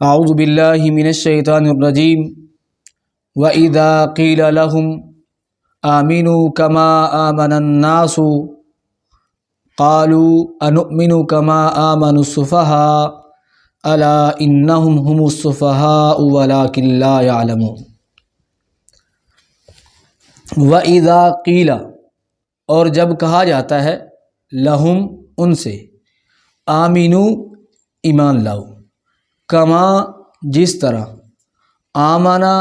اعوذ باللہ من الشیطان الرجیم وَإِذَا قِيلَ لَهُمْ آمِنُوا كَمَا آمَنَ النَّاسُ قَالُوا أَنُؤْمِنُ كَمَا آمَنُ السُّفَهَاءُ أَلَا إِنَّهُمْ هُمُ السُّفَهَاءُ وَلَكِنْ لَا يَعْلَمُونَ۔ وَإِذَا قِيلَ، اور جب کہا جاتا ہے، لہم ان سے، آمینو ایمان لاؤ، کما جس طرح، آمنا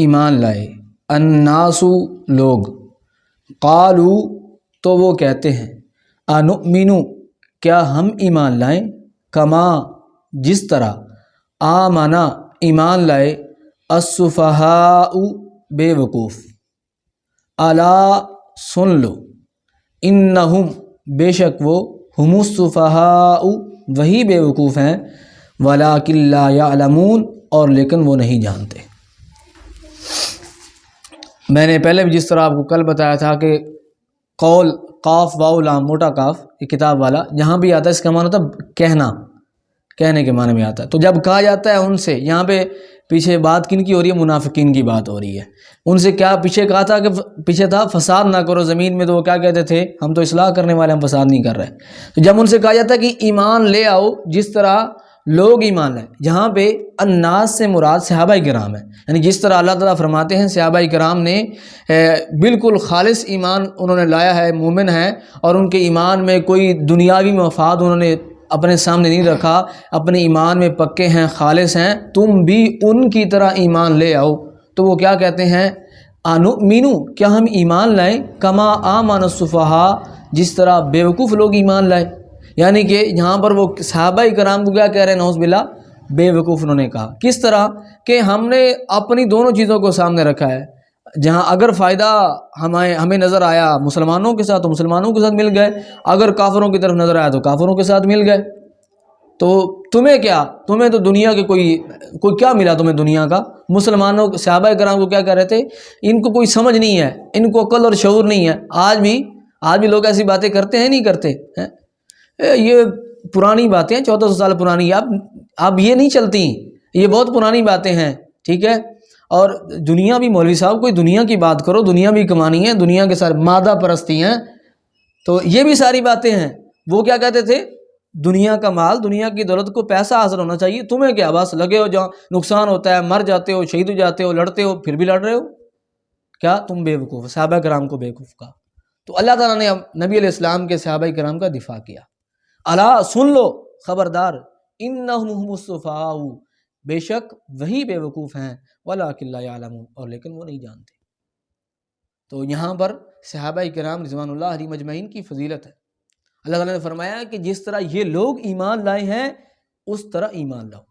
ایمان لائے، الناسو لوگ، قالو تو وہ کہتے ہیں، انؤمنو کیا ہم ایمان لائیں، کما جس طرح، آمنا ایمان لائے، السفہاء بے وقوف، الا سن لو، انہم بے شک وہ، ہم السفہاء وہی بے وقوف ہیں، ولکن لا یعلمون اور لیکن وہ نہیں جانتے۔ میں نے پہلے بھی جس طرح آپ کو کل بتایا تھا کہ قول قاف واو لام موٹا کاف، یہ کتاب والا جہاں بھی آتا ہے اس کا معنی ہوتا ہے کہنا، کہنے کے معنی میں آتا ہے۔ تو جب کہا جاتا ہے ان سے، یہاں پہ پیچھے بات کن کی ہو رہی ہے؟ منافقین کی بات ہو رہی ہے۔ ان سے کیا پیچھے کہا تھا کہ پیچھے تھا فساد نہ کرو زمین میں، تو وہ کیا کہتے تھے؟ ہم تو اصلاح کرنے والے، ہم فساد نہیں کر رہے۔ تو جب ان سے کہا جاتا ہے کہ ایمان لے آؤ جس طرح لوگ ایمان لائیں، جہاں پہ الناس سے مراد صحابہ کرام ہے، یعنی جس طرح اللہ تعالیٰ فرماتے ہیں صحابہ کرام نے بالکل خالص ایمان انہوں نے لایا ہے، مومن ہیں، اور ان کے ایمان میں کوئی دنیاوی مفاد انہوں نے اپنے سامنے نہیں رکھا، اپنے ایمان میں پکے ہیں، خالص ہیں، تم بھی ان کی طرح ایمان لے آؤ۔ تو وہ کیا کہتے ہیں؟ انؤمنو کیا ہم ایمان لائیں، کما آمن السفہاء جس طرح بیوقوف لوگ ایمان لائے، یعنی کہ یہاں پر وہ صحابہ کرام کو کیا کہہ رہے ہیں؟ نعوذ باللہ بے وقوف انہوں نے کہا۔ کس طرح کہ ہم نے اپنی دونوں چیزوں کو سامنے رکھا ہے، جہاں اگر فائدہ ہمیں نظر آیا مسلمانوں کے ساتھ تو مسلمانوں کے ساتھ مل گئے، اگر کافروں کی طرف نظر آیا تو کافروں کے ساتھ مل گئے۔ تو تمہیں کیا، تمہیں تو دنیا کے کوئی کیا ملا تمہیں دنیا کا؟ مسلمانوں صحابہ کرام کو کیا کہہ رہے تھے؟ ان کو کوئی سمجھ نہیں ہے، ان کو عقل اور شعور نہیں ہے۔ آج بھی لوگ ایسی باتیں کرتے ہیں، نہیں کرتے ہیں؟ یہ پرانی باتیں ہیں، 1400 سال پرانی، اب یہ نہیں چلتی، یہ بہت پرانی باتیں ہیں، ٹھیک ہے؟ اور دنیا بھی، مولوی صاحب کوئی دنیا کی بات کرو، دنیا بھی کمانی ہے، دنیا کے سارے مادہ پرستی ہیں، تو یہ بھی ساری باتیں ہیں۔ وہ کیا کہتے تھے؟ دنیا کا مال، دنیا کی دولت کو پیسہ حاصل ہونا چاہیے، تمہیں کیا، بس لگے ہو جہاں نقصان ہوتا ہے، مر جاتے ہو، شہید ہو جاتے ہو، لڑتے ہو، پھر بھی لڑ رہے ہو، کیا تم بے وقوف؟ صحابہ کرام کو بے وقوف کہا۔ تو اللہ تعالیٰ نے نبی علیہ السلام کے صحابہ کرام کا دفاع کیا، الا سن لو، خبردار، انہم ہم السفہاء بے شک وہی بے وقوف ہیں، ولکن لا یعلمون اور لیکن وہ نہیں جانتے۔ تو یہاں پر صحابہ کرام رضوان اللہ علیہم اجمعین کی فضیلت ہے۔ اللہ تعالیٰ نے فرمایا کہ جس طرح یہ لوگ ایمان لائے ہیں اس طرح ایمان لاؤ۔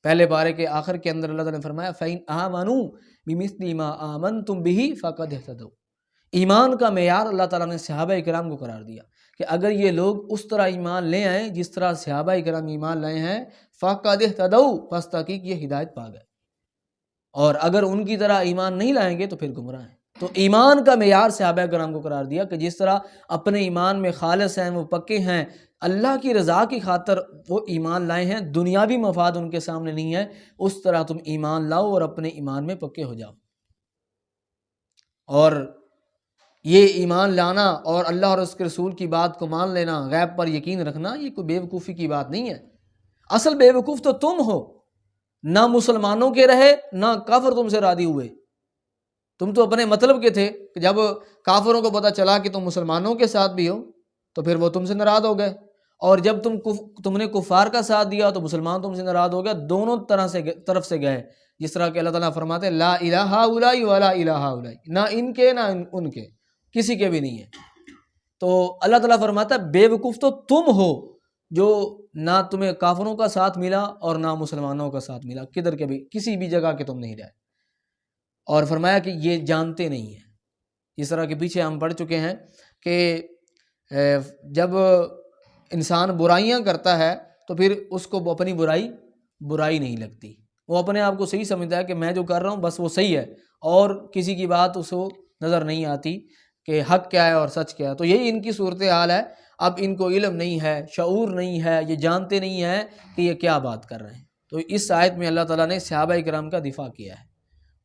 پہلے پارے کے آخر کے اندر اللہ تعالیٰ نے فرمایا فَإِنْ آمَنُوا بِمِثْلِ مَا آمَنْتُمْ بِهِ فَقَدْ اهْتَدَوْا۔ ایمان کا معیار اللہ تعالیٰ نے صحابہ کرام کو قرار دیا کہ اگر یہ لوگ اس طرح ایمان لے آئیں جس طرح صحابہ کرام ایمان لائے ہیں، فَقَدْ اهْتَدَوْا پس تحقیق یہ ہدایت پا گئے، اور اگر ان کی طرح ایمان نہیں لائیں گے تو پھر گمراہ ہیں۔ تو ایمان کا معیار صحابہ کرام کو قرار دیا کہ جس طرح اپنے ایمان میں خالص ہیں، وہ پکے ہیں، اللہ کی رضا کی خاطر وہ ایمان لائے ہیں، دنیاوی مفاد ان کے سامنے نہیں ہے، اس طرح تم ایمان لاؤ اور اپنے ایمان میں پکے ہو جاؤ۔ اور یہ ایمان لانا اور اللہ اور اس کے رسول کی بات کو مان لینا، غیب پر یقین رکھنا، یہ کوئی بے وقوفی کی بات نہیں ہے۔ اصل بے وقوف تو تم ہو، نہ مسلمانوں کے رہے نہ کافر تم سے راضی ہوئے، تم تو اپنے مطلب کے تھے، کہ جب کافروں کو پتہ چلا کہ تم مسلمانوں کے ساتھ بھی ہو تو پھر وہ تم سے ناراض ہو گئے، اور جب تم نے کفار کا ساتھ دیا تو مسلمان تم سے ناراض ہو گئے، دونوں طرف سے گئے۔ جس طرح کہ اللہ تعالیٰ فرماتے ہیں لا الہ ہؤلاء ولا الہ ہؤلاء، نہ ان کے نہ ان کے، کسی کے بھی نہیں ہے۔ تو اللہ تعالیٰ فرماتا ہے بے وقوف تو تم ہو جو نہ تمہیں کافروں کا ساتھ ملا اور نہ مسلمانوں کا ساتھ ملا، کدھر کے بھی کسی بھی جگہ کے تم نہیں رہے۔ اور فرمایا کہ یہ جانتے نہیں ہیں، اس طرح کے پیچھے ہم پڑھ چکے ہیں کہ جب انسان برائیاں کرتا ہے تو پھر اس کو اپنی برائی نہیں لگتی، وہ اپنے آپ کو صحیح سمجھتا ہے کہ میں جو کر رہا ہوں بس وہ صحیح ہے، اور کسی کی بات اس کو نظر نہیں آتی کہ حق کیا ہے اور سچ کیا ہے۔ تو یہی ان کی صورتحال ہے۔ اب ان کو علم نہیں ہے، شعور نہیں ہے، یہ جانتے نہیں ہیں کہ یہ کیا بات کر رہے ہیں۔ تو اس آیت میں اللہ تعالیٰ نے صحابہ کرام کا دفاع کیا ہے،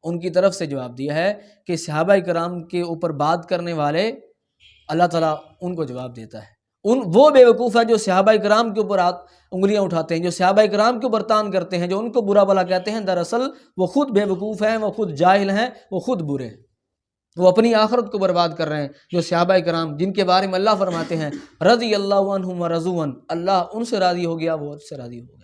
ان کی طرف سے جواب دیا ہے کہ صحابہ کرام کے اوپر بات کرنے والے اللہ تعالیٰ ان کو جواب دیتا ہے۔ وہ بیوقوف ہے جو صحابہ کرام کے اوپر انگلیاں اٹھاتے ہیں، جو صحابہ کرام کے اوپر تان کرتے ہیں، جو ان کو برا بھلا کہتے ہیں، دراصل وہ خود بیوقوف ہیں، وہ خود جاہل ہیں، وہ خود برے ہیں، وہ اپنی آخرت کو برباد کر رہے ہیں۔ جو صحابہ کرام جن کے بارے میں اللہ فرماتے ہیں رضی اللہ عنہم ورضوا عنہ، اللہ ان سے راضی ہو گیا، وہ ان سے راضی ہو گئے،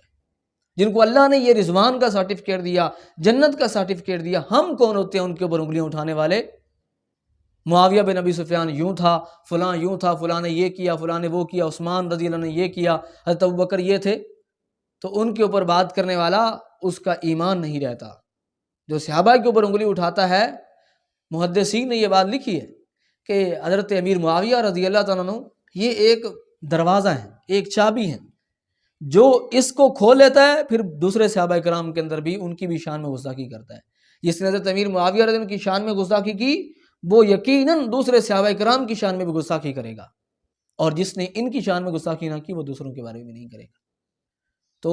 جن کو اللہ نے یہ رضوان کا سرٹیفکیٹ دیا، جنت کا سرٹیفکیٹ دیا، ہم کون ہوتے ہیں ان کے اوپر انگلیاں اٹھانے والے؟ معاویہ بن ابی سفیان یوں تھا، فلاں یوں تھا، فلاں نے یہ کیا، فلاں نے وہ کیا، عثمان رضی اللہ نے یہ کیا، حضرت ابوبکر یہ تھے، تو ان کے اوپر بات کرنے والا اس کا ایمان نہیں رہتا۔ جو صحابہ کے اوپر انگلی اٹھاتا ہے، محدثین نے یہ بات لکھی ہے کہ حضرت امیر معاویہ رضی اللہ تعالیٰ عنہ یہ ایک دروازہ ہے، ایک چابی ہے، جو اس کو کھول لیتا ہے پھر دوسرے صحابہ کرام کے اندر بھی ان کی بھی شان میں گستاخی کرتا ہے۔ جس نے حضرت امیر معاویہ رضی اللہ عنہ کی شان میں گستاخی کی، وہ یقیناً دوسرے صحابہ کرام کی شان میں بھی گستاخی کرے گا، اور جس نے ان کی شان میں گستاخی نہ کی وہ دوسروں کے بارے میں نہیں کرے گا۔ تو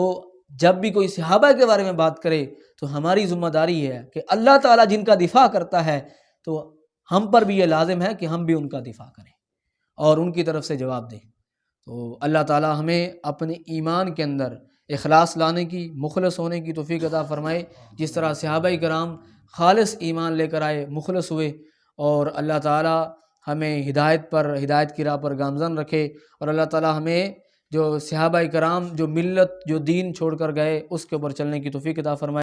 جب بھی کوئی صحابہ کے بارے میں بات کرے تو ہماری ذمہ داری ہے کہ اللہ تعالیٰ جن کا دفاع کرتا ہے تو ہم پر بھی یہ لازم ہے کہ ہم بھی ان کا دفاع کریں اور ان کی طرف سے جواب دیں۔ تو اللہ تعالیٰ ہمیں اپنے ایمان کے اندر اخلاص لانے کی، مخلص ہونے کی توفیق عطا فرمائے، جس طرح صحابہ کرام خالص ایمان لے کر آئے، مخلص ہوئے، اور اللہ تعالیٰ ہمیں ہدایت کی راہ پر گامزن رکھے، اور اللہ تعالیٰ ہمیں جو صحابہ کرام جو ملت جو دین چھوڑ کر گئے اس کے اوپر چلنے کی توفیق عطا فرمائے۔